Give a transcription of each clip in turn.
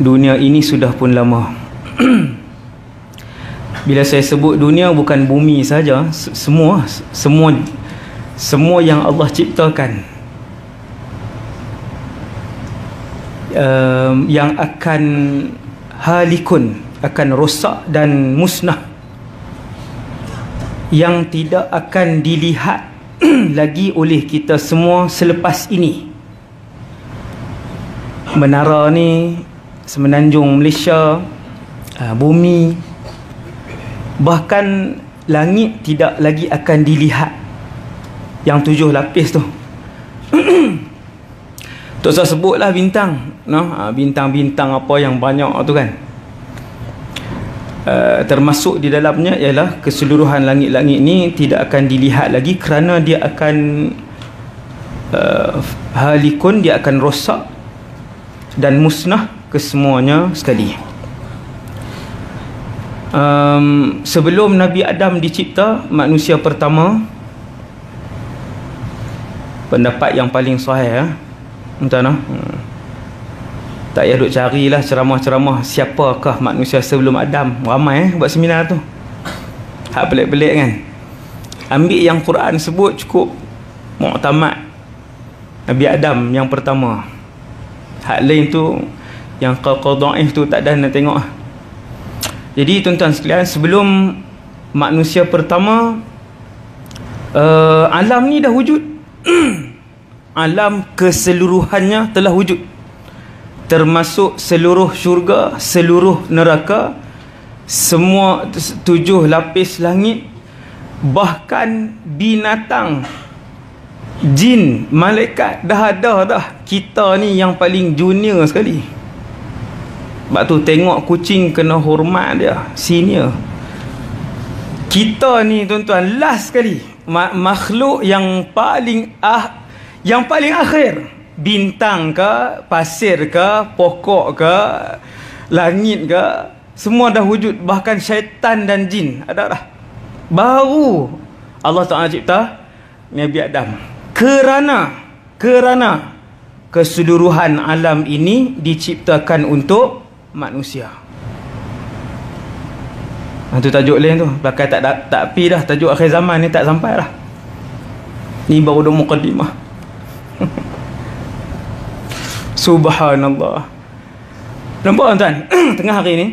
dunia ini sudah pun lama. Bila saya sebut dunia, bukan bumi saja, semua yang Allah ciptakan, yang akan halikun, akan rosak dan musnah, yang tidak akan dilihat lagi oleh kita semua selepas ini. Menara ni, semenanjung Malaysia, bumi, bahkan langit tidak lagi akan dilihat. Yang 7 lapis tu. Tak usah sebutlah bintang, bintang-bintang apa yang banyak tu kan. Termasuk di dalamnya ialah keseluruhan langit-langit ni tidak akan dilihat lagi, kerana dia akan halikun, dia akan rosak dan musnah kesemuanya sekali. Sebelum Nabi Adam dicipta, manusia pertama, pendapat yang paling sahih, entah tak payah duk carilah ceramah-ceramah siapakah manusia sebelum Adam. Ramai buat seminar tu, hak pelik-pelik kan. Ambil yang Quran sebut cukup muktamad, Nabi Adam yang pertama. Hak lain tu yang qadaif tu tak ada nak tengok. Jadi tuan-tuan sekalian, sebelum manusia pertama, alam ni dah wujud. Alam keseluruhannya telah wujud, termasuk seluruh syurga, seluruh neraka, semua 7 lapis langit, bahkan binatang, jin, malaikat dah ada dah. Kita ni yang paling junior sekali. Sebab tu tengok kucing kena hormat dia, senior. Kita ni tuan-tuan last sekali, makhluk yang paling akhir. Bintang ke, pasir ke, pokok ke, langit ke, semua dah wujud. Bahkan syaitan dan jin ada dah. Baru Allah Ta'ala cipta Nabi Adam. Kerana keseluruhan alam ini diciptakan untuk manusia. Itu tajuk lain tu. Belakang tak pi dah. Tajuk akhir zaman ni tak sampai dah. Ni baru dah muqaddimah. Subhanallah. Nampak tuan? Tengah hari ni,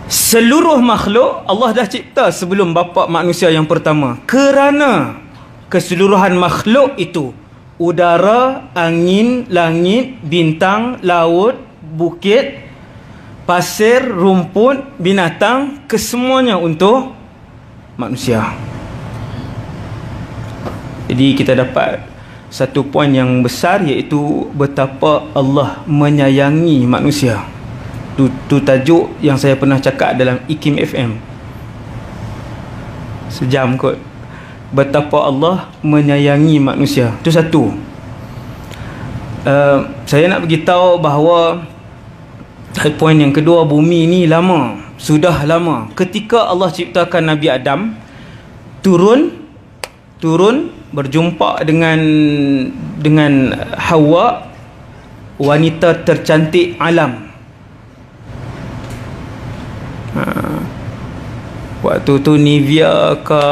seluruh makhluk Allah dah cipta sebelum bapa manusia yang pertama. Kerana keseluruhan makhluk itu, udara, angin, langit, bintang, laut, bukit, pasir, rumput, binatang, kesemuanya untuk manusia. Jadi kita dapat satu poin yang besar, iaitu betapa Allah menyayangi manusia. Tu tajuk yang saya pernah cakap dalam IKIM FM. Sejam kot. Betapa Allah menyayangi manusia. Itu satu. Saya nak beritahu bahawa poin yang kedua, bumi ni lama, sudah lama. Ketika Allah ciptakan Nabi Adam, turun berjumpa dengan Hawa, wanita tercantik alam. Waktu tu Nivea ke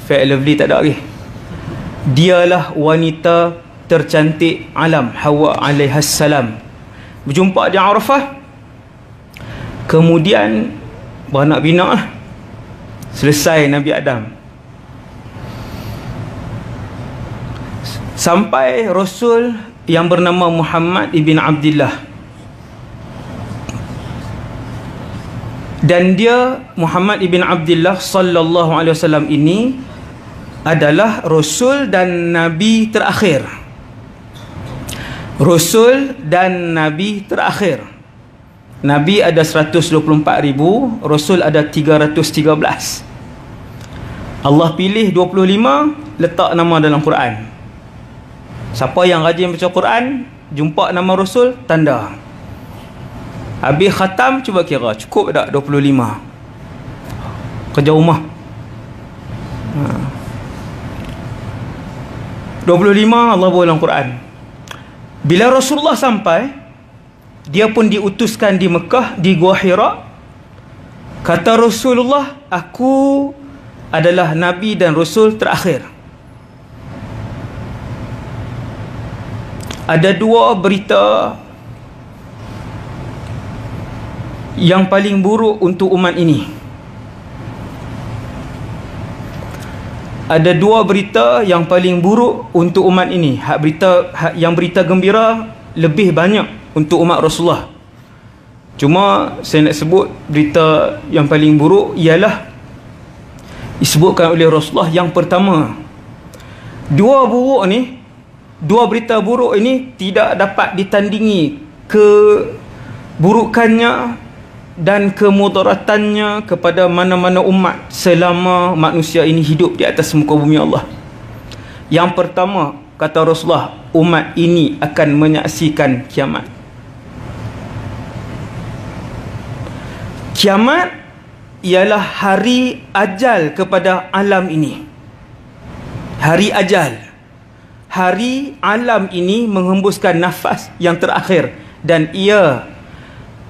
Fair Lovely tak ada lagi. Dialah wanita tercantik alam, Hawa alaihassalam. Berjumpa di Arafah, kemudian beranak bina lah. Selesai Nabi Adam. Sampai Rasul yang bernama Muhammad ibn Abdullah. Dan dia, Muhammad ibn Abdullah sallallahu alaihi wasallam ini adalah Rasul dan Nabi terakhir. Rasul dan Nabi terakhir. Nabi ada 124,000, Rasul ada 313. Allah pilih 25, letak nama dalam Quran. Siapa yang rajin baca Quran, jumpa nama Rasul, tanda. Habis khatam, cuba kira, cukup tak 25? Kerja rumah. 25 Allah bawa dalam Quran. Bila Rasulullah sampai, dia pun diutuskan di Mekah, di Gua Hira. Kata Rasulullah, aku adalah Nabi dan Rasul terakhir. Ada dua berita yang paling buruk untuk umat ini. Ada dua berita yang paling buruk untuk umat ini. Yang berita gembira lebih banyak untuk umat Rasulullah. Cuma saya nak sebut berita yang paling buruk ialah disebutkan oleh Rasulullah. Yang pertama, dua berita buruk ini tidak dapat ditandingi keburukannya dan kemudaratannya kepada mana-mana umat selama manusia ini hidup di atas muka bumi Allah. Yang pertama, kata Rasulullah, umat ini akan menyaksikan kiamat. Kiamat ialah hari ajal kepada alam ini. Hari ajal. Hari alam ini menghembuskan nafas yang terakhir. Dan ia,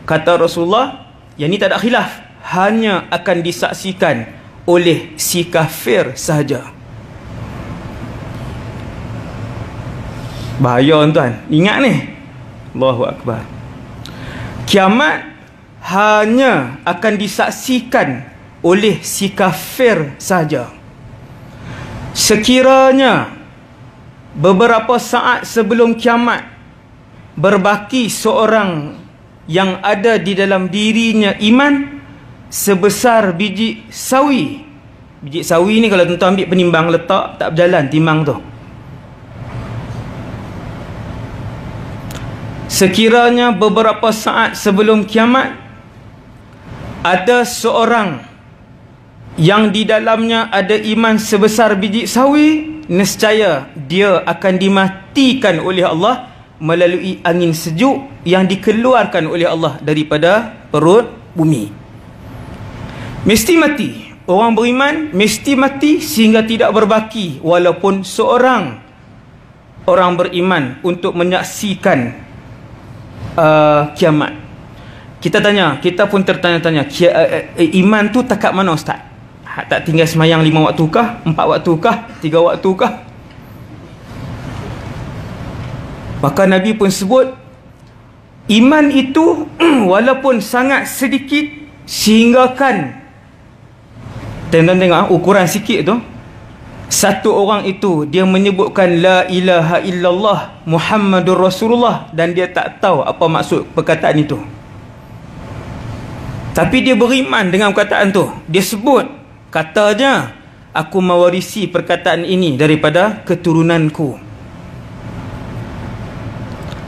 kata Rasulullah, yang ini tak ada khilaf, hanya akan disaksikan oleh si kafir sahaja. Bahaya tuan. Ingat ni. Allahu Akbar. Kiamat hanya akan disaksikan oleh si kafir sahaja. Sekiranya beberapa saat sebelum kiamat berbaki seorang yang ada di dalam dirinya iman sebesar biji sawi. Biji sawi ni kalau tuan-tuan ambil penimbang letak, tak berjalan timbang tu. Sekiranya beberapa saat sebelum kiamat ada seorang yang di dalamnya ada iman sebesar biji sawi, nescaya dia akan dimatikan oleh Allah melalui angin sejuk yang dikeluarkan oleh Allah daripada perut bumi. Mesti mati. Orang beriman mesti mati sehingga tidak berbaki walaupun seorang orang beriman untuk menyaksikan kiamat. Kita pun tertanya-tanya, iman tu takat mana ustaz? Tak tinggal semayang 5 waktu kah? 4 waktu kah? 3 waktu kah? Maka Nabi pun sebut, iman itu walaupun sangat sedikit sehinggakan, tengok ukuran sikit tu, satu orang itu dia menyebutkan la ilaha illallah Muhammadur Rasulullah dan dia tak tahu apa maksud perkataan itu, tapi dia beriman dengan perkataan tu. Dia sebut, katanya, aku mewarisi perkataan ini daripada keturunanku.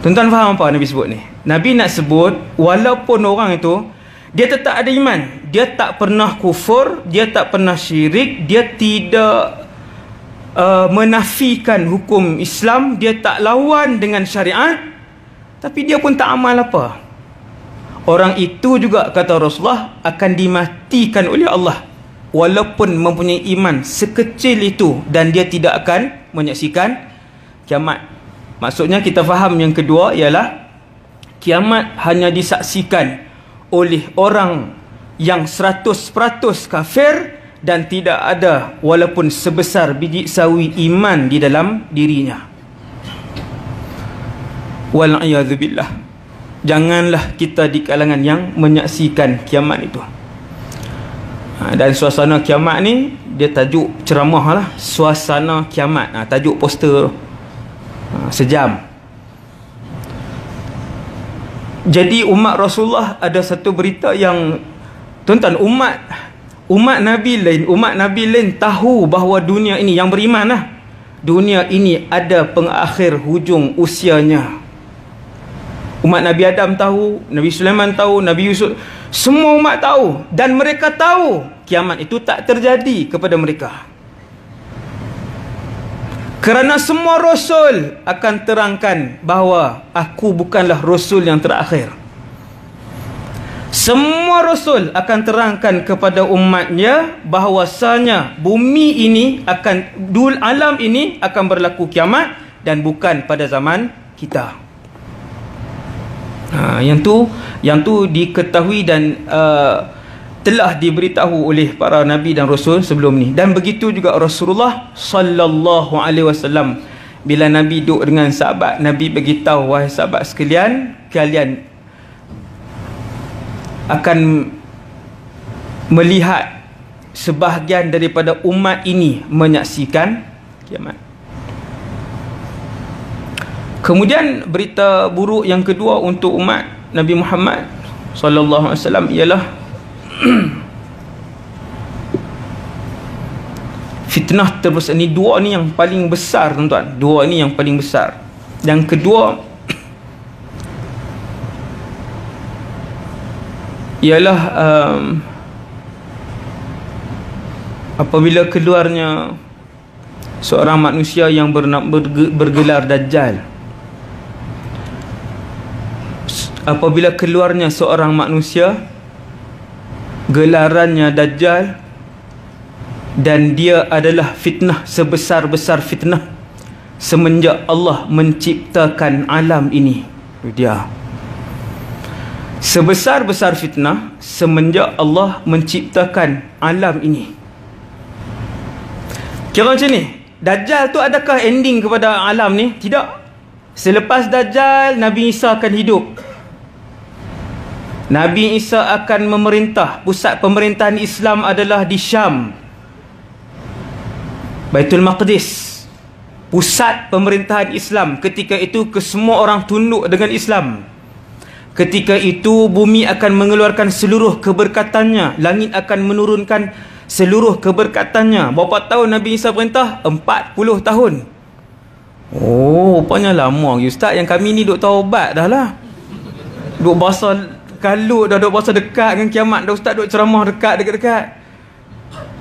Tuan-tuan faham apa Nabi sebut ni? Nabi nak sebut walaupun orang itu dia tetap ada iman, dia tak pernah kufur, dia tak pernah syirik, dia tidak menafikan hukum Islam, dia tak lawan dengan syariat, tapi dia pun tak amal apa. Orang itu juga, kata Rasulullah, akan dimatikan oleh Allah walaupun mempunyai iman sekecil itu dan dia tidak akan menyaksikan kiamat. Maksudnya kita faham yang kedua ialah kiamat hanya disaksikan oleh orang yang 100% kafir dan tidak ada walaupun sebesar biji sawi iman di dalam dirinya. Wal'iyadzubillah. Janganlah kita di kalangan yang menyaksikan kiamat itu. Dan suasana kiamat ni, dia tajuk ceramah lah, suasana kiamat. Tajuk poster sejam. Jadi umat Rasulullah ada satu berita yang, tuan-tuan, umat Nabi lain tahu bahawa dunia ini, yang beriman lah, dunia ini ada pengakhir hujung usianya. Umat Nabi Adam tahu, Nabi Sulaiman tahu, Nabi Yusuf, semua umat tahu, dan mereka tahu kiamat itu tak terjadi kepada mereka. Kerana semua Rasul akan terangkan bahawa aku bukanlah Rasul yang terakhir. Semua Rasul akan terangkan kepada umatnya bahawasanya bumi ini akan, alam ini akan berlaku kiamat dan bukan pada zaman kita. Yang tu diketahui dan telah diberitahu oleh para nabi dan rasul sebelum ni. Dan begitu juga Rasulullah sallallahu alaihi wasallam, bila Nabi duduk dengan sahabat, Nabi beritahu, wahai sahabat sekalian, kalian akan melihat sebahagian daripada umat ini menyaksikan kiamat. Kemudian berita buruk yang kedua untuk umat Nabi Muhammad sallallahu alaihi wasallam ialah fitnah terbesar. Ni dua ni yang paling besar, tuan-tuan. Dua ni yang paling besar. Yang kedua ialah apabila keluarnya seorang manusia yang bergelar Dajjal. Apabila keluarnya seorang manusia gelarannya Dajjal, dan dia adalah fitnah sebesar-besar fitnah semenjak Allah menciptakan alam ini. Itu dia. Sebesar-besar fitnah semenjak Allah menciptakan alam ini. Kira macam ni, Dajjal tu adakah ending kepada alam ni? Tidak. Selepas Dajjal, Nabi Isa akan hidup. Nabi Isa akan memerintah. Pusat pemerintahan Islam adalah di Syam, Baitul Maqdis. Pusat pemerintahan Islam. Ketika itu kesemua orang tunduk dengan Islam. Ketika itu bumi akan mengeluarkan seluruh keberkatannya. Langit akan menurunkan seluruh keberkatannya. Berapa tahun Nabi Isa perintah? 40 tahun. Oh, rupanya lama lagi Ustaz. Yang kami ni duk taubat dah lah. Duk bahasa kalut dah, duk bahasa dekat dengan kiamat dah Ustaz. Duk ceramah dekat.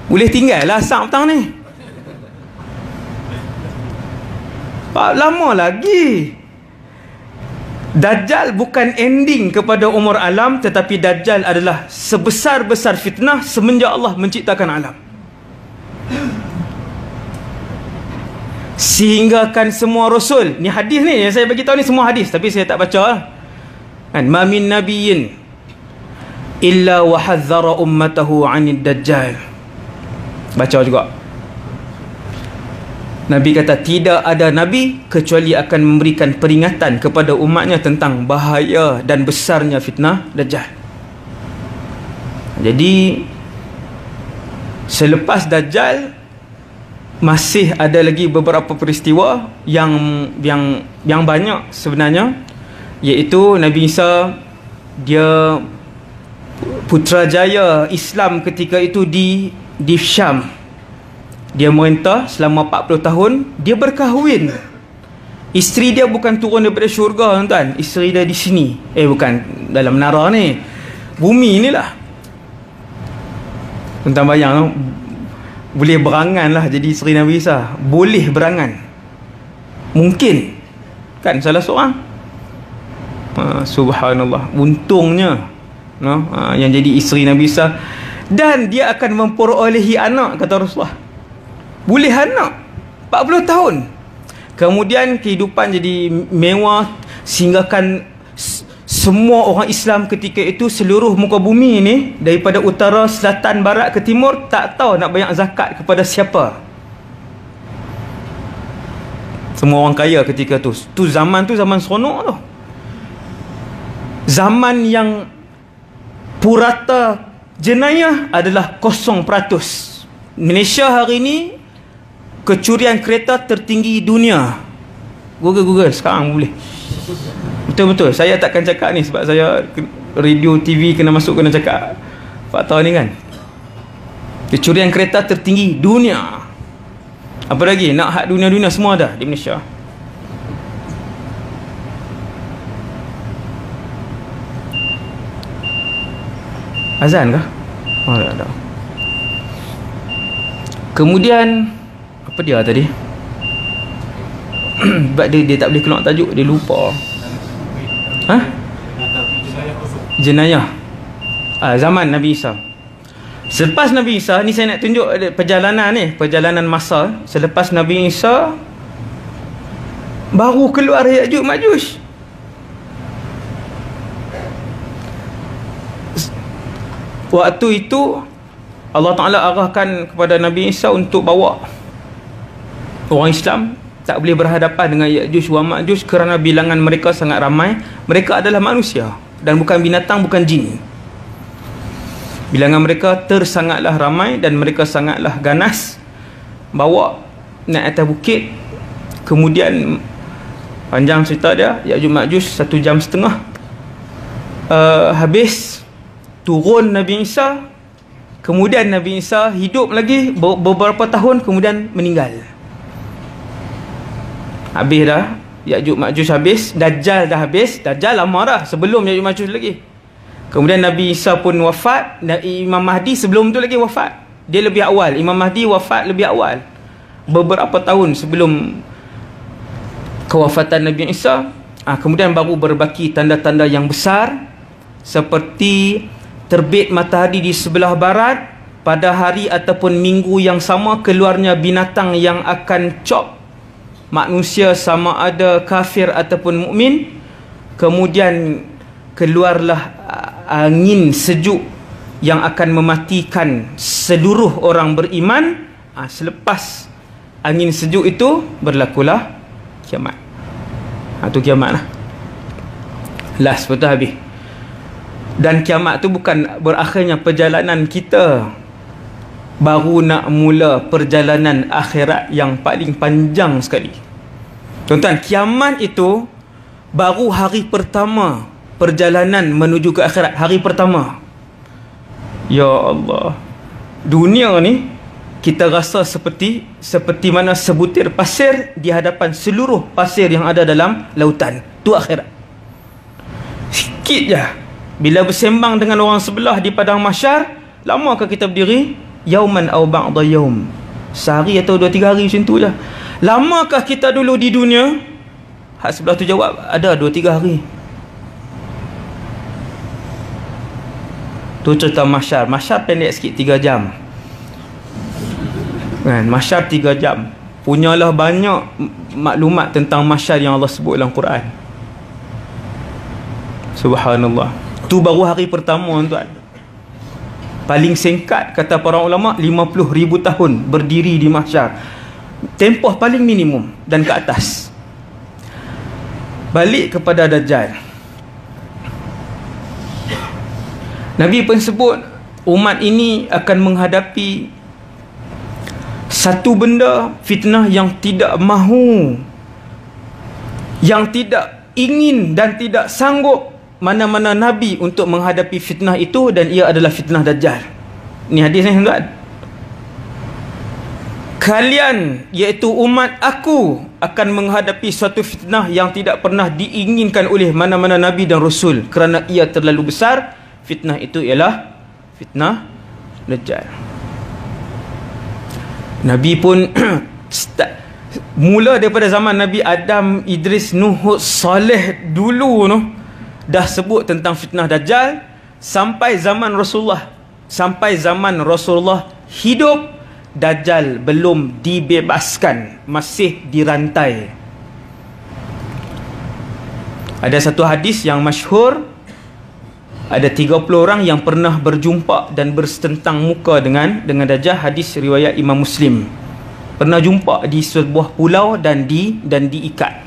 Boleh tinggal lah sak petang ni. Lama lagi. Dajjal bukan ending kepada umur alam, tetapi Dajjal adalah sebesar-besar fitnah semenjak Allah menciptakan alam. Sehinggakan semua rasul, ni hadis ni yang saya bagi tahu ni semua hadis, tapi saya tak baca lah. Kan, ma min nabiyyin illa wa hadzara ummatahu 'anid dajjal. Baca juga. Nabi kata tidak ada nabi kecuali akan memberikan peringatan kepada umatnya tentang bahaya dan besarnya fitnah Dajjal. Jadi selepas Dajjal masih ada lagi beberapa peristiwa yang banyak sebenarnya, iaitu Nabi Isa, dia Putrajaya Islam ketika itu di Syam. Dia merintah selama 40 tahun. Dia berkahwin. Isteri dia bukan turun daripada syurga, tuan. Isteri dia di sini. Bukan dalam menara ni, bumi inilah. Tuan bayang, boleh berangan lah jadi isteri Nabi Isa. Boleh berangan. Mungkin. Kan salah seorang. Subhanallah. Untungnya yang jadi isteri Nabi Isa. Dan dia akan memperolehi anak, kata Rasulullah. Boleh anak 40 tahun. Kemudian kehidupan jadi mewah, sehinggakan semua orang Islam ketika itu seluruh muka bumi ni, daripada utara, selatan, barat ke timur, tak tahu nak bayar zakat kepada siapa. Semua orang kaya ketika tu. Zaman seronok tu. Zaman yang purata jenayah adalah 0%. Malaysia hari ni kecurian kereta tertinggi dunia. Google sekarang boleh. Betul-betul. Saya takkan cakap ni sebab saya radio TV kena cakap fakta ni kan. Kecurian kereta tertinggi dunia. Apa lagi? Nak hak dunia-dunia semua ada di Malaysia. Azan kah? Oh, tak ada. Kemudian apa dia tadi? Sebab dia tak boleh keluar tajuk, dia lupa. Jenayah. Zaman Nabi Isa. Selepas Nabi Isa ni, saya nak tunjuk perjalanan masa selepas Nabi Isa, baru keluar Ya'juj Ma'juj. Waktu itu Allah Ta'ala arahkan kepada Nabi Isa untuk bawa orang Islam tak boleh berhadapan dengan Ya'juj wa Ma'juj kerana bilangan mereka sangat ramai. Mereka adalah manusia dan bukan binatang, bukan jin. Bilangan mereka tersangatlah ramai dan mereka sangatlah ganas. Bawa naik atas bukit. Kemudian panjang cerita dia, Ya'juj Ma'juj 1 jam setengah. Habis turun Nabi Isa. Kemudian Nabi Isa hidup lagi beberapa tahun, kemudian meninggal. Habis dah Ya'juj Ma'juj habis, Dajjal dah habis. Dajjal lama dah, sebelum Ya'juj Ma'juj lagi. Kemudian Nabi Isa pun wafat. Imam Mahdi sebelum tu lagi wafat. Dia lebih awal. Imam Mahdi wafat lebih awal, beberapa tahun sebelum kewafatan Nabi Isa. Kemudian baru berbaki tanda-tanda yang besar, seperti terbit matahari di sebelah barat pada hari ataupun minggu yang sama, keluarnya binatang yang akan cop manusia sama ada kafir ataupun mukmin. Kemudian keluarlah angin sejuk yang akan mematikan seluruh orang beriman. Selepas angin sejuk itu berlakulah kiamat. Itu kiamat lah. Last betul habis. Dan kiamat tu bukan berakhirnya perjalanan kita, baru nak mula perjalanan akhirat yang paling panjang sekali. Tuan-tuan, kiamat itu baru hari pertama perjalanan menuju ke akhirat. Hari pertama. Ya Allah, dunia ni kita rasa seperti mana sebutir pasir di hadapan seluruh pasir yang ada dalam lautan. Tu akhirat. Sikit je. Bila bersembang dengan orang sebelah di padang mahsyar, lamakah kita berdiri? Yauman aw ba'da yaum. Sehari atau 2-3 hari macam tu je. Lamakah kita dulu di dunia? Hak sebelah tu jawab, ada 2-3 hari. Tu cerita mahsyar. Mahsyar pendek sikit, 3 jam. Kan, mahsyar 3 jam. Punyalah banyak maklumat tentang mahsyar yang Allah sebut dalam Quran. Subhanallah. Tu baru hari pertama, tuan. Paling singkat kata para ulama 50,000 tahun berdiri di mahsyar. Tempoh paling minimum dan ke atas. Balik kepada Dajjal. Nabi pun sebut umat ini akan menghadapi satu benda fitnah yang tidak mahu, yang tidak ingin dan tidak sanggup mana-mana Nabi untuk menghadapi fitnah itu, dan ia adalah fitnah Dajjal. Ini hadis ni, tuan. Kalian, iaitu umat aku, akan menghadapi suatu fitnah yang tidak pernah diinginkan oleh mana-mana Nabi dan Rasul, kerana ia terlalu besar. Fitnah itu ialah fitnah Dajjal. Nabi pun mula daripada zaman Nabi Adam, Idris, Nuh, Saleh dulu tu dah sebut tentang fitnah Dajjal sampai zaman Rasulullah. Sampai zaman Rasulullah hidup, Dajjal belum dibebaskan, masih dirantai. Ada satu hadis yang masyhur, ada 30 orang yang pernah berjumpa dan bersetentang muka dengan Dajjal. Hadis riwayat Imam Muslim. Pernah jumpa di sebuah pulau dan diikat.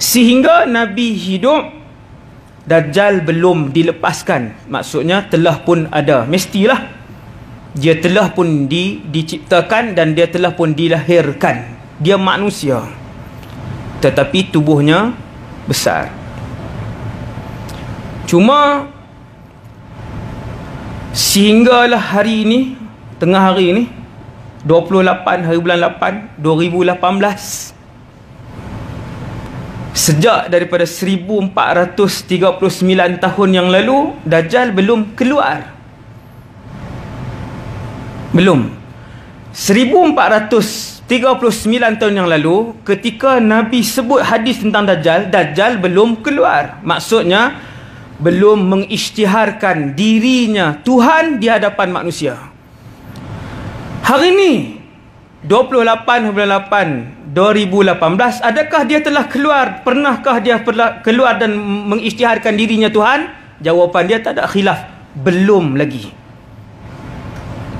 Sehingga Nabi hidup, Dajjal belum dilepaskan. Maksudnya telah pun ada, mestilah dia telah pun diciptakan dan dia telah pun dilahirkan. Dia manusia, tetapi tubuhnya besar. Cuma sehinggalah hari ini, tengah hari ini, 28 hari bulan 8 2018, sejak daripada 1439 tahun yang lalu, Dajjal belum keluar. Belum. 1439 tahun yang lalu, ketika Nabi sebut hadis tentang Dajjal, Dajjal belum keluar. Maksudnya belum mengisytiharkan dirinya Tuhan di hadapan manusia. Hari ini 28 bulan 8 2018, adakah dia telah keluar? Pernahkah dia keluar dan mengisytiharkan dirinya Tuhan? Jawapan dia tak ada khilaf, belum lagi.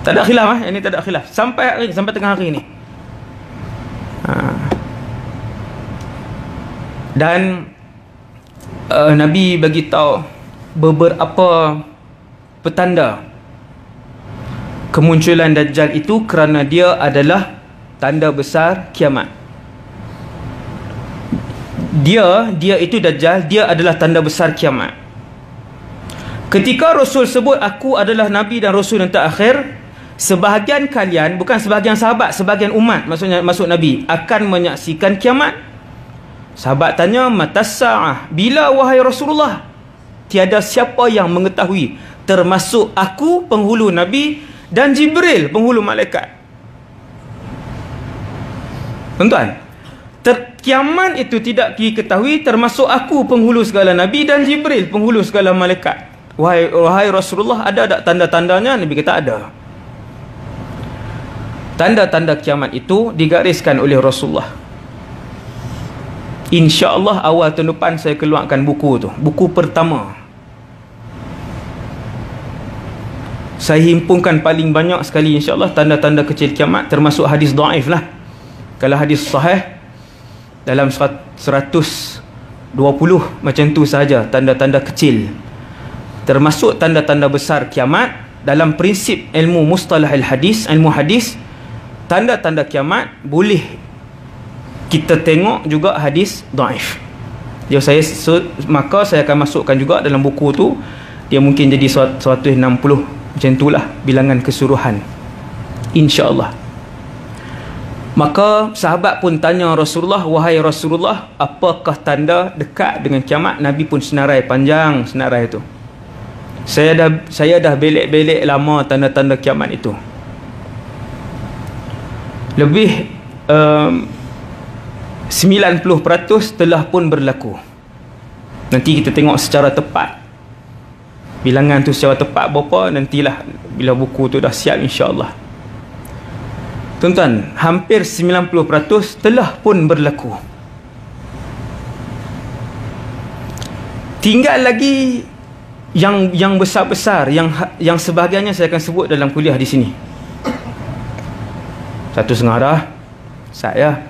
Tak ada khilaf ini tak ada khilaf sampai hari, sampai tengah hari ni. Dan Nabi bagi tahu beberapa petanda kemunculan Dajjal itu kerana dia adalah tanda besar kiamat. Dia itu Dajjal, dia adalah tanda besar kiamat. Ketika Rasul sebut aku adalah Nabi dan Rasul yang terakhir, sebahagian kalian, bukan sebahagian sahabat, sebahagian umat, maksudnya masuk Nabi, akan menyaksikan kiamat. Sahabat tanya, matas sa'ah, bila wahai Rasulullah? Tiada siapa yang mengetahui, termasuk aku penghulu Nabi dan Jibril penghulu malaikat. Tuan-tuan, kiamat itu tidak diketahui termasuk aku penghulu segala Nabi dan Jibril penghulu segala malaikat. Wahai Rasulullah, ada tak tanda-tandanya? Nabi kata ada. Tanda-tanda kiamat itu digariskan oleh Rasulullah. InsyaAllah awal tahun depan saya keluarkan buku tu, buku pertama. Saya himpunkan paling banyak sekali insyaAllah tanda-tanda kecil kiamat, termasuk hadis dhaif lah. Kalau hadis sahih dalam 120 macam tu sahaja tanda-tanda kecil. Termasuk tanda-tanda besar kiamat dalam prinsip ilmu mustalah al-hadis, ilmu hadis. Tanda-tanda kiamat boleh kita tengok juga hadis dhaif. Maka saya akan masukkan juga dalam buku tu. Dia mungkin jadi 160 macam itulah bilangan keseluruhan, insya-Allah. Maka sahabat pun tanya Rasulullah, wahai Rasulullah, apakah tanda dekat dengan kiamat? Nabi pun senarai panjang senarai itu. Saya dah belik-belik lama tanda-tanda kiamat itu. Lebih 90% telah pun berlaku. Nanti kita tengok secara tepat bilangan tu secara tepat berapa, nantilah bila buku tu dah siap insya-Allah. Tuan-tuan, hampir 90% telah pun berlaku. Tinggal lagi yang besar-besar, yang sebahagiannya saya akan sebut dalam kuliah di sini. Satu setengah dah saya.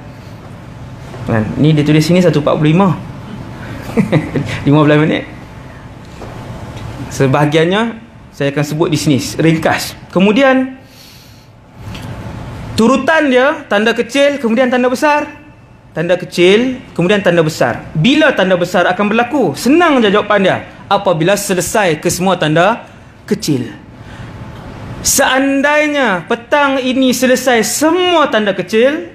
Ni dia tulis sini 1:45. 15 minit. Sebahagiannya saya akan sebut di sini ringkas. Kemudian turutan dia, tanda kecil, kemudian tanda besar. Tanda kecil, kemudian tanda besar. Bila tanda besar akan berlaku? Senang je jawapan dia. Apabila selesai ke semua tanda kecil. Seandainya petang ini selesai semua tanda kecil,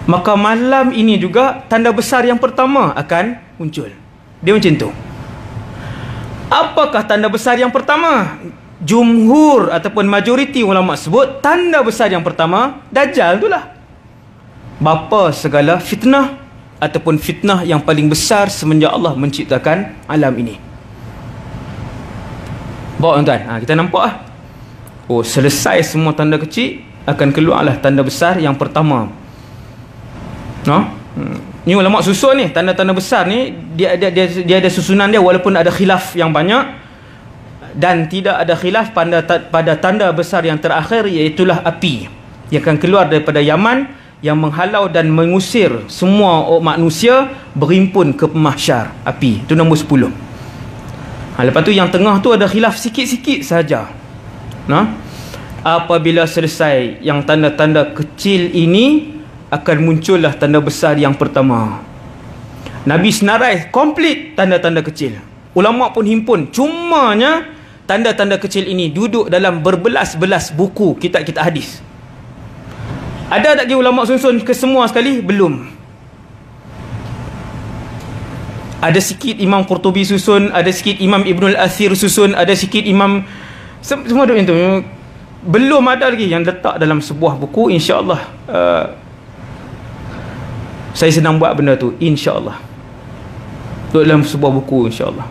maka malam ini juga tanda besar yang pertama akan muncul. Dia macam tu. Apakah tanda besar yang pertama? Jumhur ataupun majoriti ulama sebut tanda besar yang pertama Dajjal itulah. Bapa segala fitnah ataupun fitnah yang paling besar semenjak Allah menciptakan alam ini. Bawa tuan-tuan, kita nampak lah. Oh, selesai semua tanda kecil, akan keluarlah tanda besar yang pertama. Ni ulama susun ni, tanda-tanda besar ni dia ada susunan dia, walaupun ada khilaf yang banyak. Dan tidak ada khilaf pada tanda besar yang terakhir, iaitulah api yang akan keluar daripada Yaman, yang menghalau dan mengusir semua manusia berhimpun ke mahsyar. Api itu nombor 10. Lepas tu yang tengah tu ada khilaf sikit-sikit sahaja. Apabila selesai yang tanda-tanda kecil ini, akan muncullah tanda besar yang pertama. Nabi senarai komplit tanda-tanda kecil. Ulama pun himpun. Cumanya tanda-tanda kecil ini duduk dalam berbelas-belas buku kitab-kitab hadis. Ada tak lagi ulama susun ke semua sekali? Belum. Ada sikit Imam Qurtubi susun, ada sikit Imam Ibnul Athir susun, ada sikit Imam, semua duduk itu. Belum ada lagi yang letak dalam sebuah buku. InsyaAllah saya sedang buat benda tu, insya-Allah. Dalam sebuah buku, insya-Allah.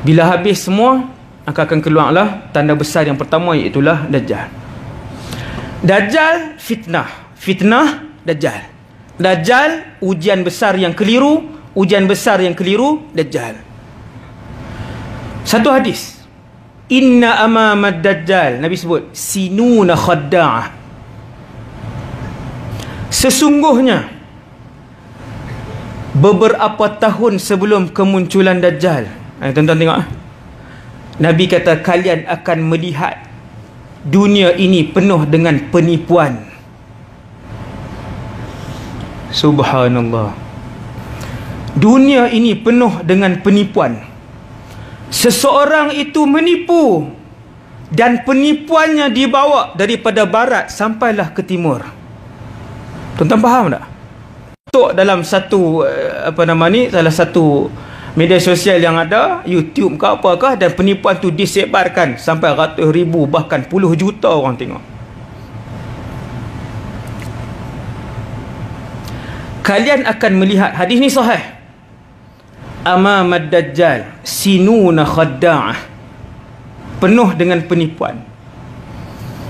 Bila habis semua, akan keluarlah tanda besar yang pertama, iaitulah Dajjal. Dajjal fitnah, fitnah Dajjal. Dajjal ujian besar yang keliru, ujian besar yang keliru Dajjal. Satu hadis Inna amamad dajjal, Nabi sebut sinuna khadda'ah, sesungguhnya beberapa tahun sebelum kemunculan Dajjal. Tuan-tuan tengok, Nabi kata kalian akan melihat dunia ini penuh dengan penipuan. Subhanallah, dunia ini penuh dengan penipuan. Seseorang itu menipu dan penipuannya dibawa daripada barat sampailah ke timur. Tuan-tuan faham tak? Tok dalam satu salah satu media sosial yang ada, YouTube ke apakah, dan penipuan tu disebarkan sampai ratus ribu bahkan puluh juta orang tengok. Kalian akan melihat, hadis ni sahih, amamad dajjal sinuna khadda'ah, penuh dengan penipuan.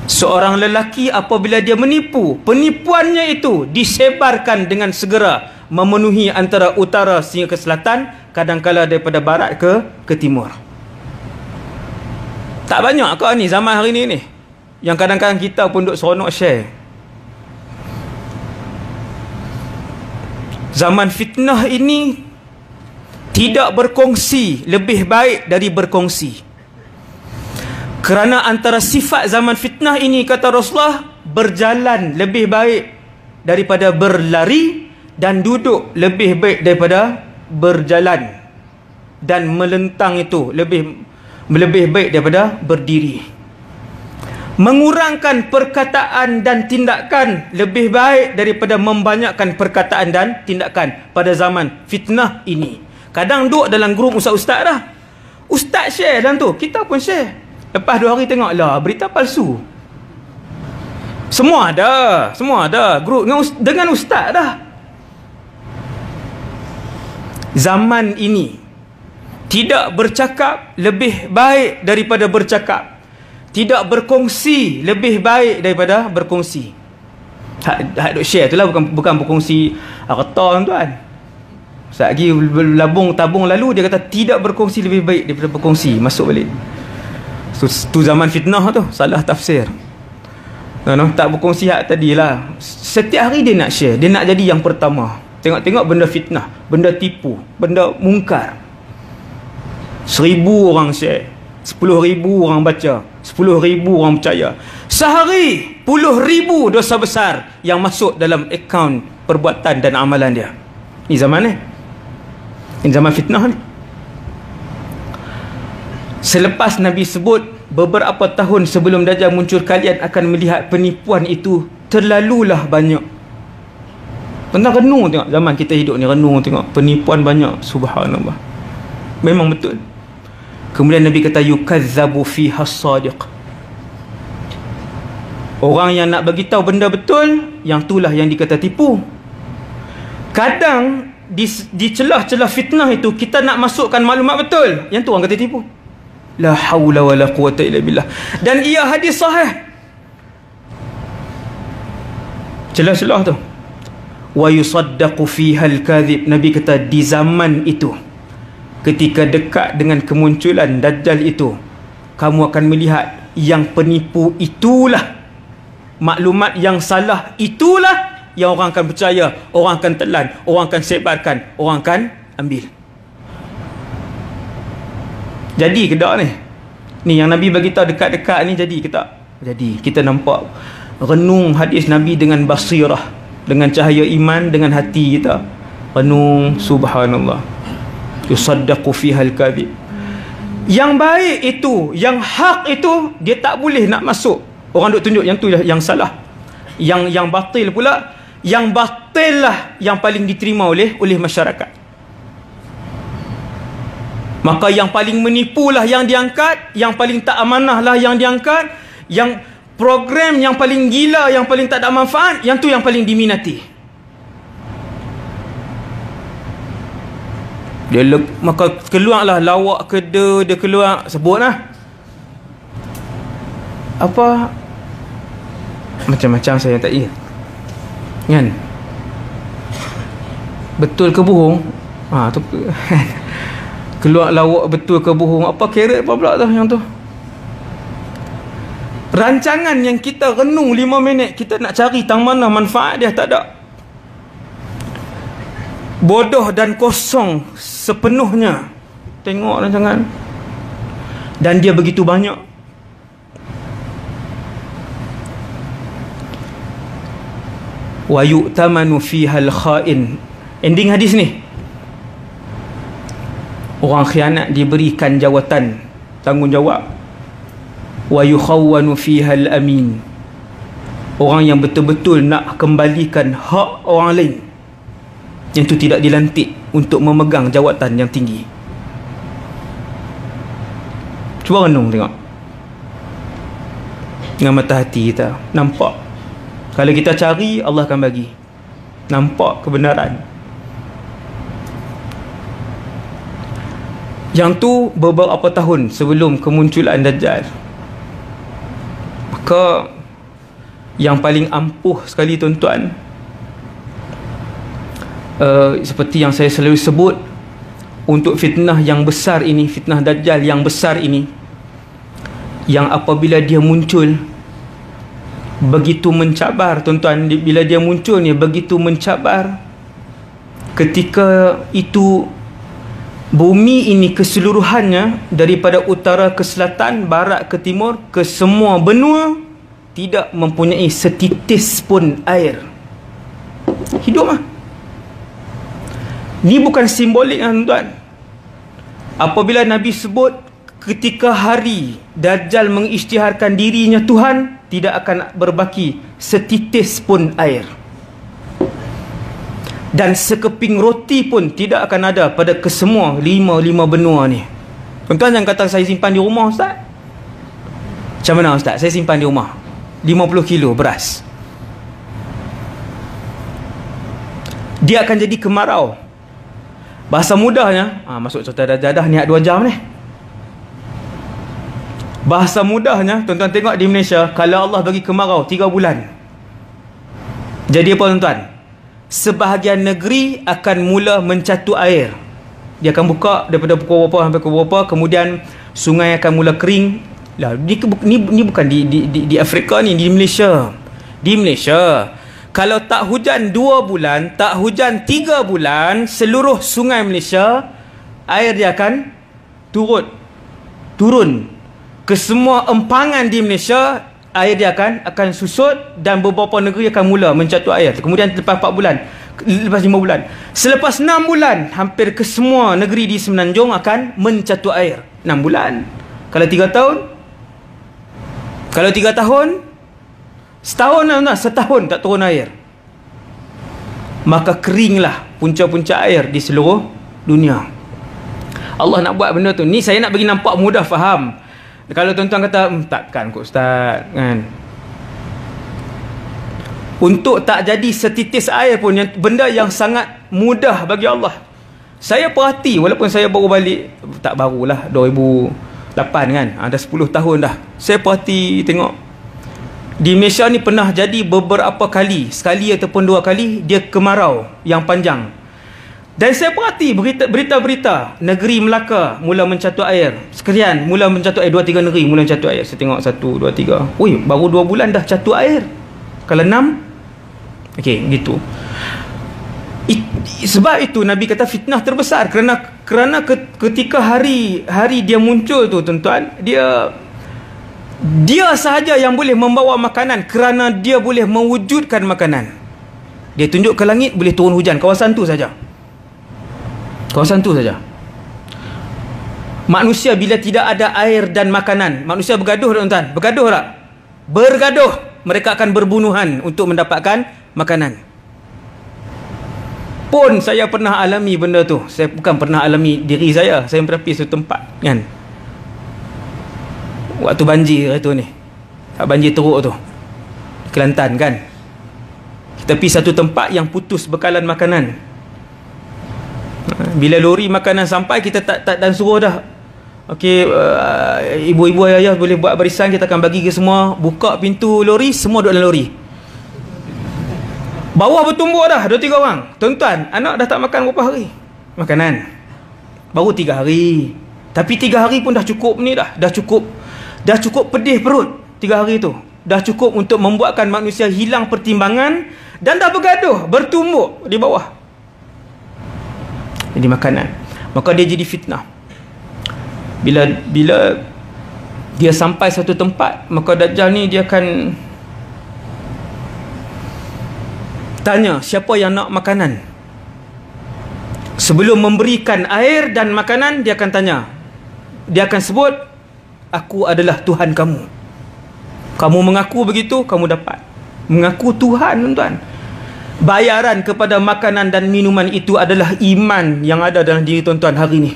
Seorang lelaki apabila dia menipu, penipuannya itu disebarkan dengan segera memenuhi antara utara sehingga ke selatan, kadang-kala daripada barat ke timur. Tak banyak ke ni zaman hari ni yang kadang-kadang kita pun duk seronok share. Zaman fitnah ini tidak berkongsi lebih baik dari berkongsi. Kerana antara sifat zaman fitnah ini, kata Rasulullah, berjalan lebih baik daripada berlari, dan duduk lebih baik daripada berjalan, dan melentang itu lebih baik daripada berdiri. Mengurangkan perkataan dan tindakan lebih baik daripada membanyakkan perkataan dan tindakan pada zaman fitnah ini. Kadang duduk dalam grup ustaz-ustaz dah, ustaz share dalam tu, kita pun share. Lepas 2 hari tengok lah berita palsu. Semua ada grup dengan ustaz dah. Zaman ini tidak bercakap lebih baik daripada bercakap, tidak berkongsi lebih baik daripada berkongsi. Hak duk share tu lah, bukan berkongsi harta tuan. Lagi tabung lalu dia kata tidak berkongsi lebih baik daripada berkongsi. Masuk balik. Tu zaman fitnah tu, salah tafsir. Tak berkongsi hak tadilah. Setiap hari dia nak share, dia nak jadi yang pertama. Tengok-tengok benda fitnah, benda tipu, benda mungkar. 1000 orang share, 10,000 orang baca, 10,000 orang percaya. Sehari puluh ribu dosa besar yang masuk dalam akaun perbuatan dan amalan dia. Ni zaman ni. Ini zaman fitnah ni. Selepas Nabi sebut beberapa tahun sebelum Dajjal muncul, kalian akan melihat penipuan itu terlalulah banyak. Tentang renung tengok zaman kita hidup ni, renung tengok penipuan banyak. Subhanallah, memang betul. Kemudian Nabi kata yukazzabu fiha as-sadiq, orang yang nak bagi tahu benda betul, yang itulah yang dikata tipu. Kadang di celah-celah fitnah itu kita nak masukkan maklumat betul, yang tu orang kata tipu. La haula wala quwata illa billah. Dan ia hadis sahih. Celah-celah tu. Wa yusaddaqu fiha al-kadhib. Nabi kata di zaman itu, ketika dekat dengan kemunculan Dajjal itu, kamu akan melihat yang penipu itulah, maklumat yang salah itulah yang orang akan percaya, orang akan telan, orang akan sebarkan, orang akan ambil. Jadi ke tak ni? Ni yang Nabi bagi tahu dekat-dekat ni, jadi ke tak? Jadi kita nampak renung hadis Nabi dengan basirah, dengan cahaya iman, dengan hati kita renung. Subhanallah, yusaddaqu fiha al-kadhib. Yang baik itu, yang hak itu, dia tak boleh nak masuk. Orang duk tunjuk yang tu yang salah, yang batil pula. Yang batil lah yang paling diterima oleh masyarakat. Maka yang paling menipu lah yang diangkat, yang paling tak amanah lah yang diangkat, yang program yang paling gila, yang paling tak ada manfaat, yang tu yang paling diminati. Maka keluarlah lawak dia keluar, sebutlah apa, macam-macam saya tak ingat kan, betul ke bohong, tu keluar lawak betul ke bohong, apa keret apa pula tu yang tu, Rancangan yang kita renung 5 minit, kita nak cari tang mana manfaat dia, tak ada. Bodoh dan kosong sepenuhnya. Tengok rancangan. Dan dia begitu banyak. Wa yu'tamanu fihal kha'in. Ending hadis ni, orang khianat diberikan jawatan, tanggungjawab. Wa yukhawwanu fihal amin. Orang yang betul-betul nak kembalikan hak orang lain, yang tu tidak dilantik untuk memegang jawatan yang tinggi. Cuba renung tengok dengan mata hati kita. Nampak, kalau kita cari, Allah akan bagi. Nampak kebenaran. Yang tu beberapa tahun sebelum kemunculan Dajjal. Maka yang paling ampuh sekali tuan-tuan, seperti yang saya selalu sebut, untuk fitnah yang besar ini, fitnah Dajjal yang besar ini, yang apabila dia muncul begitu mencabar tuan-tuan, bila dia muncul ni begitu mencabar, ketika itu bumi ini keseluruhannya, daripada utara ke selatan, barat ke timur, ke semua benua, tidak mempunyai setitis pun air. Hidup lah. Ni bukan simbolik lah tuan-tuan. Apabila Nabi sebut ketika hari Dajjal mengisytiharkan dirinya Tuhan, tidak akan berbaki setitis pun air. Dan sekeping roti pun tidak akan ada pada kesemua lima benua ni. Tuan-tuan yang kata saya simpan di rumah, Ustaz. Macam mana Ustaz? Saya simpan di rumah 50 kilo beras. Dia akan jadi kemarau. Bahasa mudahnya, masuk cerita Dajjal dah niat 2 jam ni. Bahasa mudahnya, tuan-tuan tengok di Malaysia, kalau Allah bagi kemarau 3 bulan, jadi apa tuan-tuan? Sebahagian negeri akan mula mencatu air. Dia akan buka daripada pukul berapa sampai pukul berapa, kemudian sungai akan mula kering. Lah, ni bukan di Afrika ni, di Malaysia. Di Malaysia, kalau tak hujan 2 bulan, tak hujan 3 bulan, seluruh sungai Malaysia air dia akan turun ke semua empangan di Malaysia. Air dia akan susut, dan beberapa negeri akan mula mencatu air. Kemudian lepas 4 bulan, lepas 5 bulan, selepas 6 bulan, hampir ke semua negeri di Semenanjung akan mencatu air. 6 bulan. Kalau 3 tahun, kalau 3 tahun, setahun tak turun air, maka keringlah punca-punca air di seluruh dunia. Allah nak buat benda tu. Ni saya nak bagi nampak mudah faham. Kalau tuan-tuan kata, takkan kot Ustaz, kan? Untuk tak jadi setitis air pun, benda yang sangat mudah bagi Allah. Saya perhati, walaupun saya baru balik, tak barulah, 2008 kan, dah 10 tahun dah. Saya perhati, tengok di Malaysia ni pernah jadi beberapa kali, sekali ataupun 2 kali, dia kemarau yang panjang. Dan saya perhati berita-berita negeri Melaka mula mencatu air, sekian mula mencatu air, 2-3 negeri mula mencatu air. Saya tengok 1, 2, 3, ui, baru 2 bulan dah catu air. Kalau 6, okey, gitu. Sebab itu Nabi kata fitnah terbesar, kerana ketika hari dia muncul tu tuan-tuan, dia sahaja yang boleh membawa makanan, kerana dia boleh mewujudkan makanan. Dia tunjuk ke langit, boleh turun hujan, kawasan tu saja. Kawasan tu saja. Manusia bila tidak ada air dan makanan, manusia bergaduh tuan-tuan. Bergaduh tak? Bergaduh. Mereka akan berbunuhan untuk mendapatkan makanan. Pun saya pernah alami benda tu. Saya bukan pernah alami diri saya pernah pergi satu tempat kan, waktu banjir itu ni, banjir teruk tu di Kelantan kan. Kita pergi satu tempat yang putus bekalan makanan. Bila lori makanan sampai, kita tak dan suruh dah, okey, ibu-ibu ayah boleh buat barisan, kita akan bagi ke semua. Buka pintu lori, semua duduk dalam lori. Bawah bertumbuk dah 2-3 orang. Tuan-tuan, anak dah tak makan berapa hari makanan? Baru 3 hari. Tapi 3 hari pun dah cukup ni dah. Dah cukup pedih perut. 3 hari tu dah cukup untuk membuatkan manusia hilang pertimbangan dan dah bergaduh, bertumbuk di bawah. Jadi makanan. Maka dia jadi fitnah. Bila dia sampai satu tempat, maka Dajjal ni dia akan tanya siapa yang nak makanan. Sebelum memberikan air dan makanan, dia akan tanya. Dia akan sebut, aku adalah Tuhan kamu. Kamu mengaku begitu, kamu dapat. Mengaku Tuhan, tuan-tuan. Bayaran kepada makanan dan minuman itu adalah iman yang ada dalam diri tuan-tuan hari ini.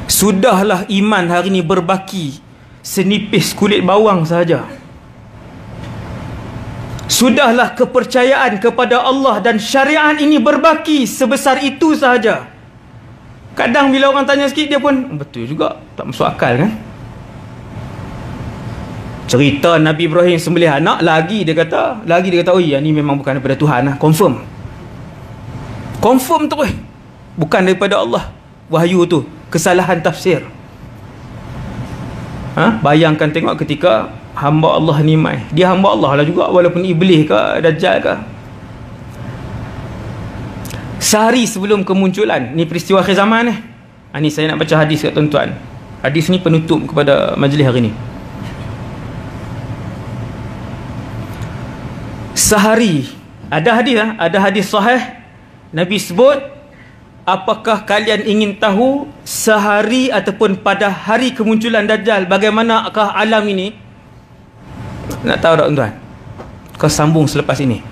Sudahlah iman hari ini berbaki senipis kulit bawang sahaja. Sudahlah kepercayaan kepada Allah dan syariat ini berbaki sebesar itu sahaja. Kadang bila orang tanya sikit, dia pun betul juga, tak masuk akal kan. Cerita Nabi Ibrahim sembelih anak, lagi dia kata, oh ya, ni memang bukan daripada Tuhan lah. Confirm terus, bukan daripada Allah wahyu tu, kesalahan tafsir. Bayangkan tengok ketika hamba Allah ni mai, dia hamba Allah lah juga, walaupun iblis ke, dajjal ke. Sehari sebelum kemunculan, ni peristiwa akhir zaman ni. Ni saya nak baca hadis kat tuan-tuan. Hadis ni penutup kepada majlis hari ni. Sehari, ada hadis sahih, Nabi sebut, apakah kalian ingin tahu sehari ataupun pada hari kemunculan Dajjal bagaimanakah alam ini? Nak tahu tak tuan-tuan? Kau sambung selepas ini.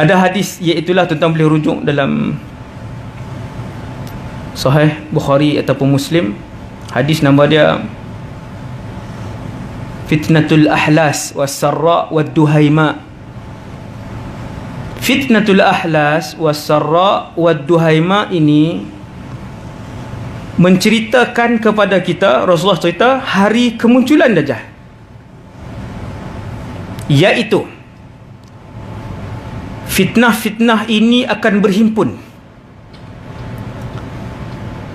Ada hadis, iaitulah tuan-tuan boleh rujuk dalam Sahih Bukhari ataupun Muslim. Hadis nama dia Fitnatul Ahlas was-Sarra wad-Duhaima. Fitnatul Ahlas was-Sarra wad-Duhaima ini menceritakan kepada kita, Rasulullah cerita hari kemunculan Dajjal, iaitu fitnah-fitnah ini akan berhimpun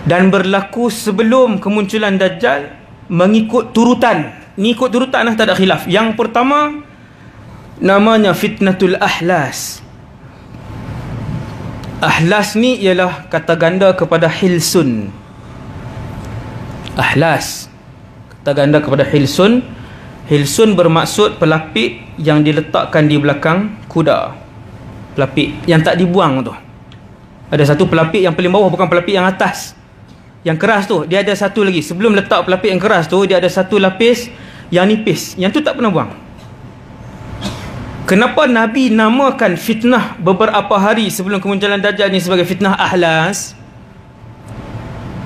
dan berlaku sebelum kemunculan Dajjal mengikut turutan. Ni ikut turutan lah, tak ada khilaf. Yang pertama namanya Fitnatul Ahlas. Ahlas ni ialah kata ganda kepada Hilsun. Ahlas kata ganda kepada Hilsun. Hilsun bermaksud pelapik yang diletakkan di belakang kuda. Pelapik yang tak dibuang tu. Ada satu pelapik yang paling bawah, bukan pelapik yang atas, yang keras tu. Dia ada satu lagi, sebelum letak pelapik yang keras tu, dia ada satu lapis yang nipis, yang tu tak pernah buang. Kenapa Nabi namakan fitnah beberapa hari sebelum kemunculan Dajjal ni sebagai fitnah Ahlas?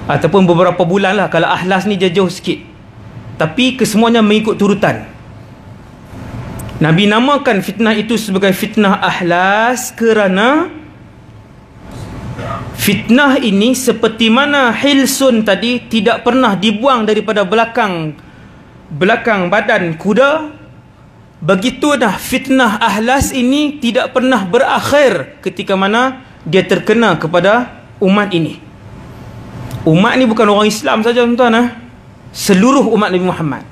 Ataupun beberapa bulan lah, kalau Ahlas ni dia jauh sikit. Tapi kesemuanya mengikut turutan. Nabi namakan fitnah itu sebagai fitnah Ahlas kerana fitnah ini seperti mana Hilsun tadi tidak pernah dibuang daripada belakang badan kuda, begitu dah fitnah Ahlas ini tidak pernah berakhir ketika mana dia terkena kepada umat ini. Umat ni bukan orang Islam saja tuan-tuan, seluruh umat Nabi Muhammad.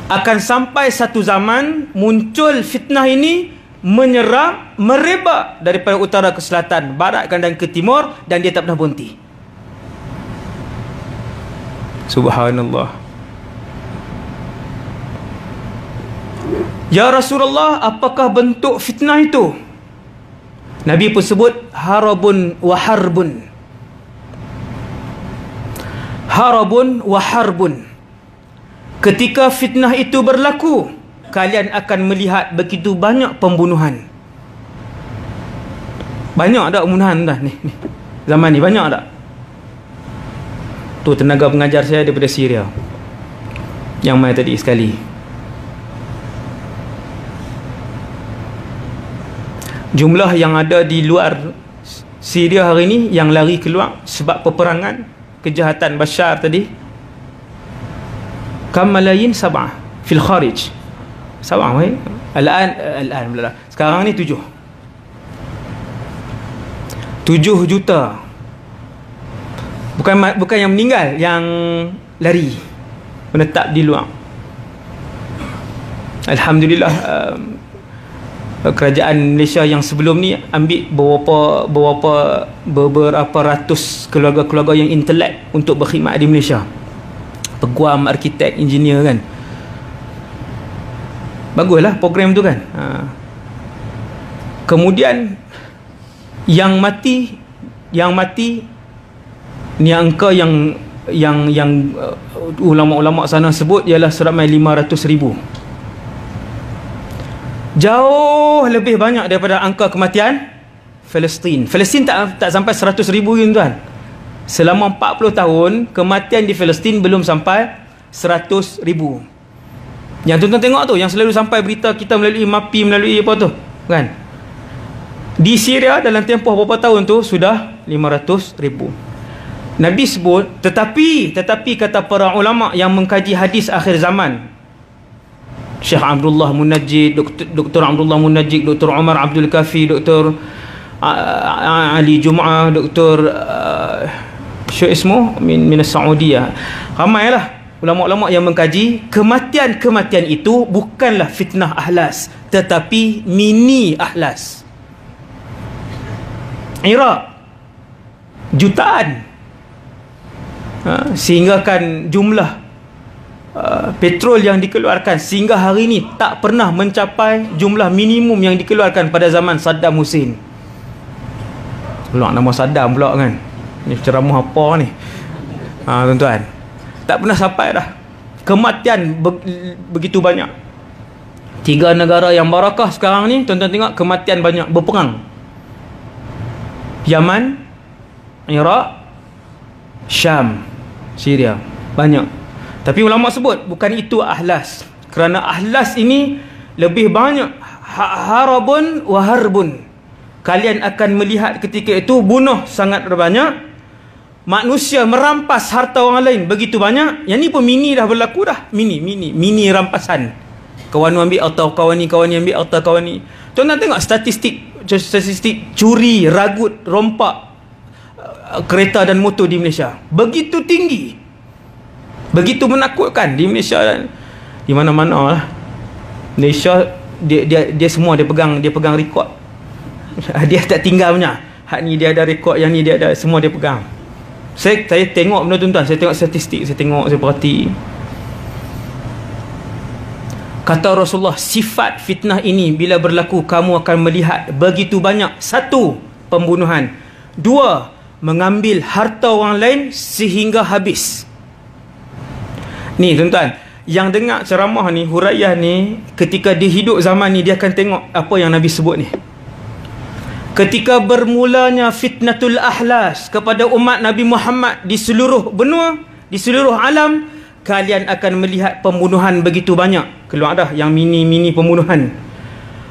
Akan sampai satu zaman muncul fitnah ini menyerang, merebak daripada utara ke selatan, barat dan ke timur, dan dia tak pernah berhenti. Subhanallah. Ya Rasulullah, apakah bentuk fitnah itu? Nabi pun sebut harabun wa harbun. Harabun wa harbun. Ketika fitnah itu berlaku, kalian akan melihat begitu banyak pembunuhan. Banyak tak pembunuhan dah ni? Zaman ni banyak tak? Tu tenaga pengajar saya daripada Syria yang mai tadi sekali. Jumlah yang ada di luar Syria hari ini yang lari keluar sebab peperangan, kejahatan Bashar tadi, kamalayin sab'ah fil kharij. Sab'ah wahai. Al-an sekarang ni 7 juta. Bukan yang meninggal, yang lari, menetap di luar. Alhamdulillah, kerajaan Malaysia yang sebelum ni ambil beberapa ratus keluarga-keluarga yang intelek untuk berkhidmat di Malaysia. Peguam, arkitek, engineer kan. Baguslah program tu kan. Kemudian yang mati ni angka yang ulama-ulama sana sebut ialah seramai 500,000. Jauh lebih banyak daripada angka kematian Palestin. Palestin tak sampai 100,000 tuan. Selama 40 tahun kematian di Palestin belum sampai 100,000. Yang tuan-tuan tengok tu, yang selalu sampai berita kita melalui MAPI, melalui apa tu kan. Di Syria dalam tempoh beberapa tahun tu sudah 500,000. Nabi sebut, tetapi kata para ulama yang mengkaji hadis akhir zaman, Syekh Abdullah Munajjid, Dr. Abdullah Munajjid, Dr. Umar Abdul Kafi, Dr. Ali Jum'ah, Dr. Syekh Ismu min Saudiyah. Ramailah ulama-ulama yang mengkaji kematian itu bukanlah fitnah ahlas, tetapi mini ahlas. Iraq jutaan, sehinggakan jumlah petrol yang dikeluarkan sehingga hari ini tak pernah mencapai jumlah minimum yang dikeluarkan pada zaman Saddam Hussein. Keluar nama Saddam pula kan. Ni ceramah apa ni? Tuan-tuan, tak pernah sampai dah. Kematian begitu banyak. 3 negara yang barakah sekarang ni, tuan-tuan tengok kematian banyak, berperang. Yaman, Iraq, Syam, Syria, banyak. Tapi ulama sebut bukan itu ahlas, kerana ahlas ini lebih banyak harabun wa harbun. Kalian akan melihat ketika itu bunuh sangat banyak, manusia merampas harta orang lain begitu banyak. Yang ni pun mini dah berlaku dah. Mini rampasan. Kawan ambil atau kawan ni ambil atau kawan ni. Tuan-tuan tengok statistik curi, ragut, rompak kereta dan motor di Malaysia begitu tinggi, begitu menakutkan di Malaysia dan di mana-mana lah. Malaysia dia semua dia pegang rekod. Dia tak tinggal punya. Hak ni dia ada rekod, yang ni dia ada, semua dia pegang. Saya tengok benda tuan-tuan, saya tengok statistik, saya perhati. Kata Rasulullah, sifat fitnah ini bila berlaku kamu akan melihat begitu banyak. 1, pembunuhan. 2, mengambil harta orang lain sehingga habis. Ni tuan-tuan, yang dengar ceramah ni, huraiah ni, ketika dia hidup zaman ni, dia akan tengok apa yang Nabi sebut ni. Ketika bermulanya fitnatul ahlas kepada umat Nabi Muhammad di seluruh benua, di seluruh alam, kalian akan melihat pembunuhan begitu banyak. Keluar dah yang mini pembunuhan,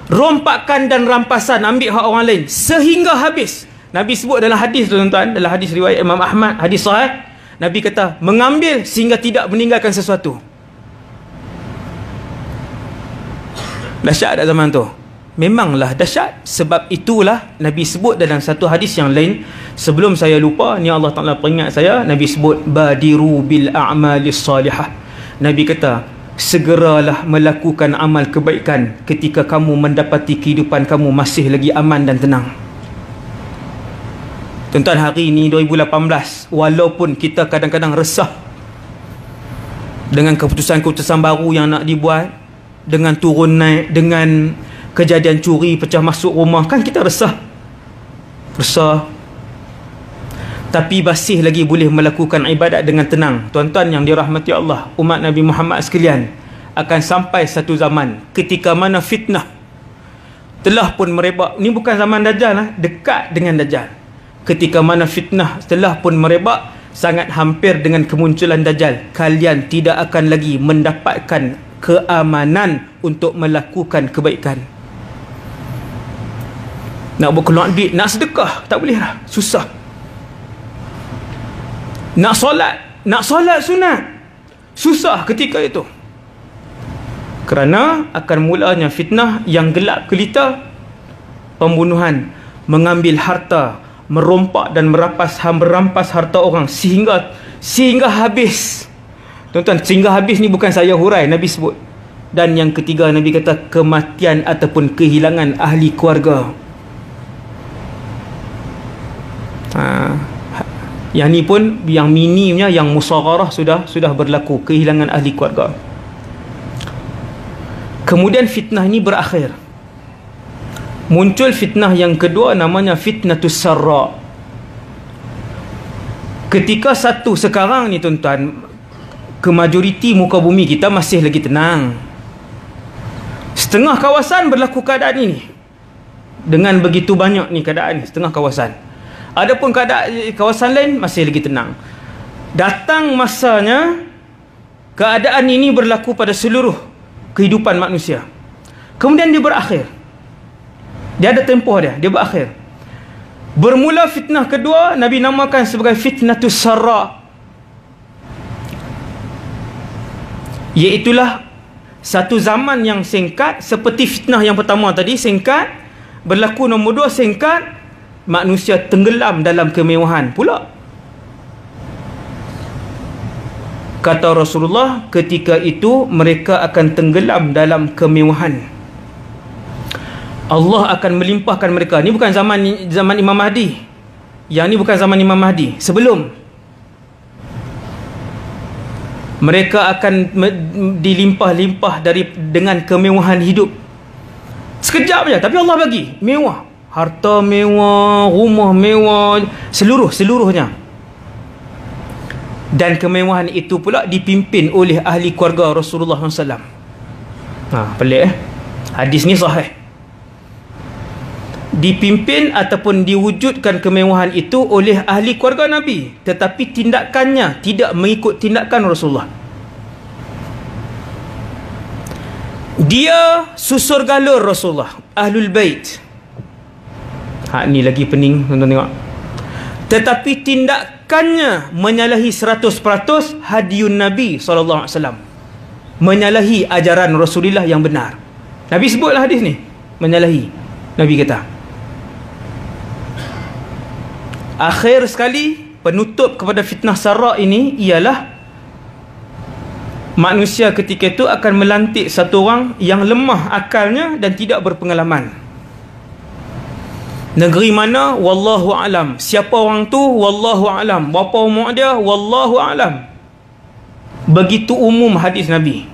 rompakan dan rampasan, ambil hak orang lain sehingga habis. Nabi sebut dalam hadis tuan-tuan, dalam hadis riwayat Imam Ahmad, hadis sahih, Nabi kata mengambil sehingga tidak meninggalkan sesuatu. Dahsyat tak zaman tu? Memanglah dahsyat. Sebab itulah Nabi sebut dalam satu hadis yang lain, sebelum saya lupa, ni Allah Ta'ala peringat saya, Nabi sebut badiru bil a'malis salihah. Nabi kata segeralah melakukan amal kebaikan ketika kamu mendapati kehidupan kamu masih lagi aman dan tenang. Tuan-tuan, hari ini 2018, walaupun kita kadang-kadang resah dengan keputusan-keputusan baru yang nak dibuat, dengan turun naik, dengan kejadian curi, pecah masuk rumah, kan kita resah. Tapi masih lagi boleh melakukan ibadat dengan tenang. Tuan-tuan yang dirahmati Allah, umat Nabi Muhammad sekalian, akan sampai satu zaman ketika mana fitnah telah pun merebak. Ni bukan zaman Dajjal lah, dekat dengan Dajjal. Ketika mana fitnah telah pun merebak, sangat hampir dengan kemunculan Dajjal, kalian tidak akan lagi mendapatkan keamanan untuk melakukan kebaikan. Nak berkeluar duit, nak sedekah, tak boleh lah, susah. Nak solat sunat, susah ketika itu. Kerana akan mulanya fitnah yang gelap gelita, pembunuhan, mengambil harta, merompak dan merampas harta orang sehingga habis. Tuan-tuan, sehingga habis ni bukan saya hurai, Nabi sebut. Dan yang ketiga, Nabi kata kematian ataupun kehilangan ahli keluarga. Yang ni pun, yang minimnya, yang musagharah sudah berlaku, kehilangan ahli keluarga. Kemudian fitnah ini berakhir. Muncul fitnah yang kedua, namanya fitnatus sarra. Ketika satu sekarang ni tuan-tuan, ke majoriti muka bumi kita masih lagi tenang. Setengah kawasan berlaku keadaan ini. Dengan begitu banyak ni keadaan ni, setengah kawasan. Adapun kawasan lain masih lagi tenang. Datang masanya keadaan ini berlaku pada seluruh kehidupan manusia. Kemudian dia berakhir. Dia ada tempoh dia berakhir. Bermula fitnah kedua, Nabi namakan sebagai fitnatus sarra. Iaitulah satu zaman yang singkat, seperti fitnah yang pertama tadi, singkat. Berlaku nombor dua, singkat. Manusia tenggelam dalam kemewahan pula. Kata Rasulullah, ketika itu mereka akan tenggelam dalam kemewahan. Allah akan melimpahkan mereka. Ini bukan zaman Imam Mahdi. Yang ni bukan zaman Imam Mahdi. Sebelum. Mereka akan dilimpah-limpah dengan kemewahan hidup. Sekejap saja, tapi Allah bagi mewah. Harta mewah, rumah mewah, seluruhnya. Dan kemewahan itu pula dipimpin oleh ahli keluarga Rasulullah SAW. Pelik Hadis ni sahih. Dipimpin ataupun diwujudkan kemewahan itu oleh ahli keluarga Nabi, tetapi tindakannya tidak mengikut tindakan Rasulullah. Dia susur galur Rasulullah, Ahlul Bait. Ni lagi pening, tuan-tuan tengok. Tetapi tindakannya menyalahi 100% hadiun Nabi SAW. Menyalahi ajaran Rasulullah yang benar. Nabi sebutlah hadis ni, menyalahi. Nabi kata, akhir sekali penutup kepada fitnah sarra ini ialah manusia ketika itu akan melantik satu orang yang lemah akalnya dan tidak berpengalaman. Negeri mana? Wallahu alam. Siapa orang tu? Wallahu alam. Berapa umur dia? Wallahu alam. Begitu umum hadis Nabi.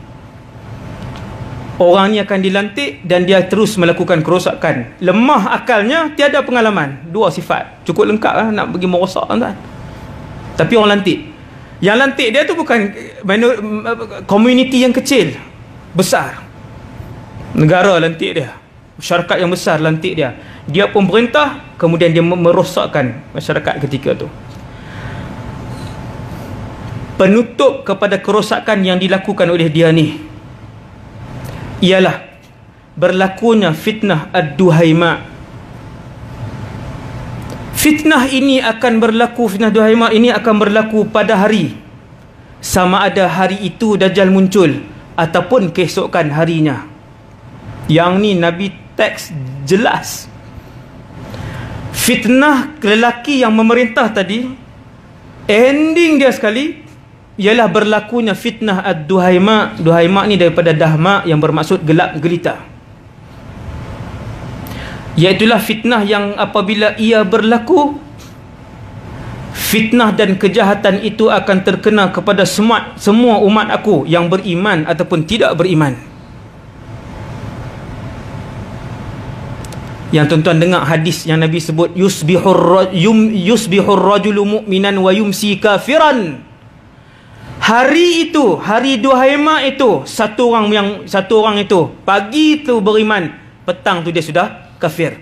Orang ni akan dilantik dan dia terus melakukan kerosakan. Lemah akalnya, tiada pengalaman. Dua sifat. Cukup lengkap lah nak pergi merosak kan. Tapi orang lantik. Yang lantik dia tu bukan komuniti yang kecil, besar. Negara lantik dia. Masyarakat yang besar lantik dia. Dia pemerintah, kemudian dia merosakkan masyarakat ketika tu. Penutup kepada kerosakan yang dilakukan oleh dia ni ialah berlakunya fitnah ad-duhaima. Fitnah ini akan berlaku, fitnah duhaima ini akan berlaku pada hari, sama ada hari itu Dajjal muncul ataupun keesokan harinya. Yang ni Nabi teks jelas. Fitnah lelaki yang memerintah tadi, ending dia sekali ialah berlakunya fitnah ad-duhaima. Duhaima ni daripada dahma yang bermaksud gelap gelita. Iaitulah fitnah yang apabila ia berlaku, fitnah dan kejahatan itu akan terkena kepada semua umat aku yang beriman ataupun tidak beriman. Yang tuan-tuan dengar hadis yang Nabi sebut, yusbihur rajulu mu'minan wa yumsi kafiran. Hari itu, hari duhaima itu, satu orang itu pagi itu beriman, petang tu dia sudah kafir.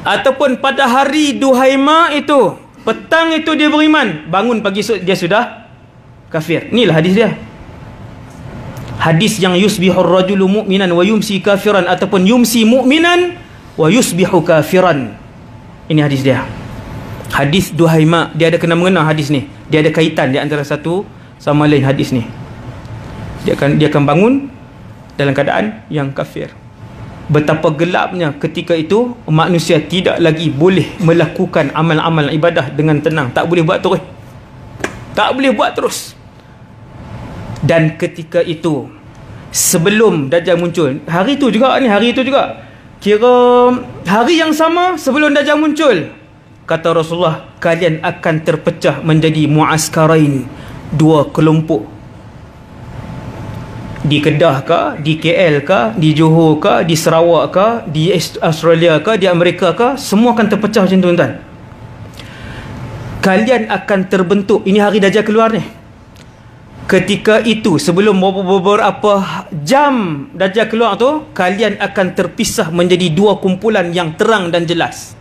Ataupun pada hari duhaima itu, petang itu dia beriman, bangun pagi esok dia sudah kafir. Inilah hadis dia. Hadis yang yusbihur rajulu mu'minan wa yumsi kafiran, ataupun yumsi mu'minan wa yusbihu kafiran. Ini hadis dia. Hadis duhaima, dia ada kena mengena hadis ni. Dia ada kaitan di antara satu sama lain hadis ni. Dia akan bangun dalam keadaan yang kafir. Betapa gelapnya ketika itu, manusia tidak lagi boleh melakukan amal-amal ibadah dengan tenang. Tak boleh buat terus. Tak boleh buat terus. Dan ketika itu, sebelum Dajjal muncul, hari itu juga, kira hari yang sama sebelum Dajjal muncul, kata Rasulullah, kalian akan terpecah menjadi muaskarain, dua kelompok. Di Kedah ke, di KL ke, di Johor ke, di Sarawak ke, di Australia ke, di Amerika ke, semua akan terpecah macam tu, tuan. Kalian akan terbentuk, ini hari Dajjal keluar ni. Ketika itu, sebelum beberapa jam Dajjal keluar tu, kalian akan terpisah menjadi dua kumpulan yang terang dan jelas.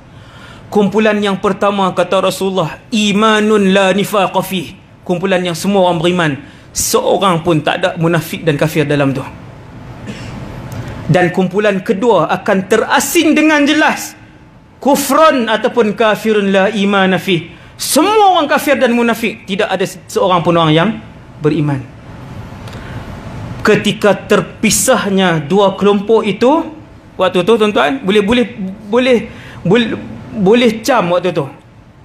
Kumpulan yang pertama, kata Rasulullah, imanun la nifaqa fih, kumpulan yang semua orang beriman, seorang pun tak ada munafik dan kafir dalam tu. Dan kumpulan kedua akan terasing dengan jelas, kufrun ataupun kafirun la iman fih, semua orang kafir dan munafik, tidak ada seorang pun orang yang beriman. Ketika terpisahnya dua kelompok itu, waktu tu tuan-tuan, boleh cam waktu tu,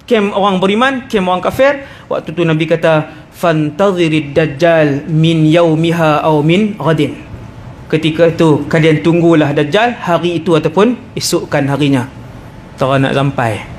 kem orang beriman, kem orang kafir. Waktu tu Nabi kata, fantadhirid dajjal min yaumiha aw min ghadin. Ketika itu kalian tunggulah Dajjal hari itu ataupun esokkan harinya. Tak nak sampai.